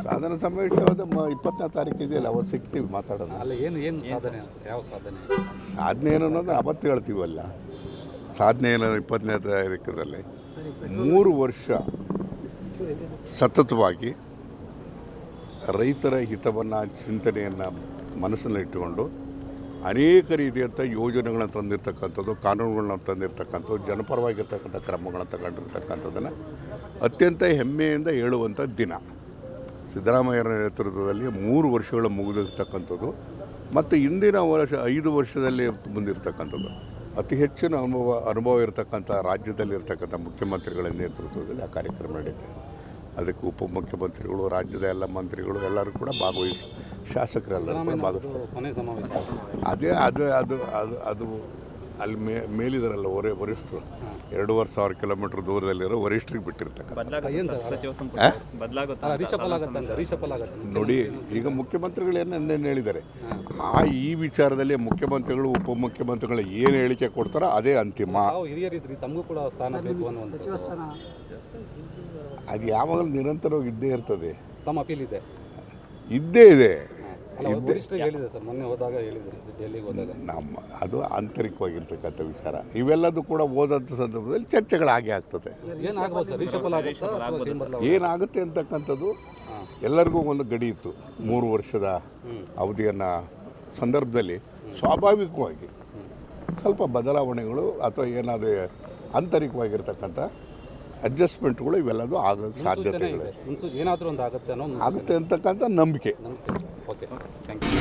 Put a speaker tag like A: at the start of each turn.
A: ಸಾಧನೆ ಸಮಾವೇಶವಾದ 20ನೇ ತಾರೀಕು ಇದೆಯಲ್ಲ, ಅವತ್ತು ಸಿಗ್ತೀವಿ ಮಾತಾಡೋಣ.
B: ಅಲ್ಲ ಏನು ಸಾಧನೆ, ಯಾವ ಸಾಧನೆ?
A: ಸಾಧನೆ ಏನು ಅನ್ನೋದು ಅವತ್ತು ಹೇಳ್ತೀವಲ್ಲ. ಸಾಧನೆ ಏನು 20ನೇ ತಾರೀಕದಲ್ಲಿ 3 ವರ್ಷ ಸತತವಾಗಿ ರೈತರ ಹಿತವನ್ನು, ಚಿಂತನೆಯನ್ನು ಮನಸ್ಸಲ್ಲಿ ಇಟ್ಟುಕೊಂಡು ಅನೇಕ ರೀತಿಯಂಥ ಯೋಜನೆಗಳನ್ನ ತಂದಿರ್ತಕ್ಕಂಥದ್ದು, ಕಾನೂನುಗಳನ್ನ ತಂದಿರ್ತಕ್ಕಂಥದ್ದು, ಜನಪರವಾಗಿರ್ತಕ್ಕಂಥ ಕ್ರಮಗಳನ್ನ ತಗೊಂಡಿರ್ತಕ್ಕಂಥದ್ದನ್ನು ಅತ್ಯಂತ ಹೆಮ್ಮೆಯಿಂದ ಹೇಳುವಂಥ ದಿನ. ಸಿದ್ದರಾಮಯ್ಯರ ನೇತೃತ್ವದಲ್ಲಿ 3 ವರ್ಷಗಳು ಮುಗಿದಿರ್ತಕ್ಕಂಥದ್ದು ಮತ್ತು ಇಂದಿನ ವರ್ಷ 5 ವರ್ಷದಲ್ಲಿ ಮುಂದಿರ್ತಕ್ಕಂಥದ್ದು ಅತಿ ಹೆಚ್ಚಿನ ಅನುಭವ ಇರತಕ್ಕಂಥ ರಾಜ್ಯದಲ್ಲಿರ್ತಕ್ಕಂಥ ಮುಖ್ಯಮಂತ್ರಿಗಳ ನೇತೃತ್ವದಲ್ಲಿ ಆ ಕಾರ್ಯಕ್ರಮ ನಡೀತದೆ. ಅದಕ್ಕೆ ಉಪಮುಖ್ಯಮಂತ್ರಿಗಳು, ರಾಜ್ಯದ ಎಲ್ಲ ಮಂತ್ರಿಗಳು ಎಲ್ಲರೂ ಕೂಡ ಭಾಗವಹಿಸಿ, ಶಾಸಕರೆಲ್ಲರೂ ಕೂಡ ಭಾಗವಹಿಸ್ತಾರೆ. ಅದೇ ಅದು ಅದು ಅದು ಅದು ಅಲ್ಲಿ ಮೇಲಿದಾರಲ್ಲ ವರಿಷ್ಠರು, 2,500 ಕಿಲೋಮೀಟರ್ ದೂರದಲ್ಲಿರೋ ವರಿಷ್ಠರಿಗೆ ಬಿಟ್ಟಿರ್ತಕ್ಕಂಥ. ನೋಡಿ, ಈಗ ಮುಖ್ಯಮಂತ್ರಿಗಳು ಏನೇನು ಹೇಳಿದ್ದಾರೆ, ಈ ವಿಚಾರದಲ್ಲಿ ಮುಖ್ಯಮಂತ್ರಿಗಳು ಉಪಮುಖ್ಯಮಂತ್ರಿಗಳು ಏನು ಹೇಳಿಕೆ ಕೊಡ್ತಾರೋ ಅದೇ ಅಂತಿಮ. ಅದು ಯಾವಾಗಲೂ ನಿರಂತರವಾಗಿ ಇದ್ದೇ ಇರ್ತದೆ.
B: ತಮ್ಮ ಅಪೀಲ್ ಇದೆ,
A: ಇದ್ದೇ ಇದೆ.
B: ಹೇಳಿದೆ ಸರ್, ಮೊನ್ನೆ ಹೋದಾಗ ಹೇಳಿದ್ರು, ಡೆಲ್ಲಿಗೆ ಹೋದಾಗ.
A: ನಮ್ಮ ಅದು ಆಂತರಿಕವಾಗಿರ್ತಕ್ಕಂಥ ವಿಚಾರ. ಇವೆಲ್ಲದೂ ಕೂಡ ಓದಂಥ ಸಂದರ್ಭದಲ್ಲಿ ಚರ್ಚೆಗಳಾಗಿ ಆಗ್ತದೆ. ಏನಾಗುತ್ತೆ ಅಂತಕ್ಕಂಥದ್ದು ಎಲ್ಲರಿಗೂ ಒಂದು ಗಡಿ ಇತ್ತು. 3 ವರ್ಷದ ಅವಧಿಯನ್ನು ಸಂದರ್ಭದಲ್ಲಿ ಸ್ವಾಭಾವಿಕವಾಗಿ ಸ್ವಲ್ಪ ಬದಲಾವಣೆಗಳು ಅಥವಾ ಏನಾದರೂ ಆಂತರಿಕವಾಗಿರ್ತಕ್ಕಂಥ ಅಡ್ಜಸ್ಟ್ಮೆಂಟ್ಗಳು ಇವೆಲ್ಲದೂ ಆಗೋಕ್ಕೆ ಸಾಧ್ಯತೆಗಳು
B: ಏನಾದರೂ ಒಂದು
A: ಆಗುತ್ತೆ ಅಂತಕ್ಕಂಥ ನಂಬಿಕೆ.
B: Okay sir, thank you.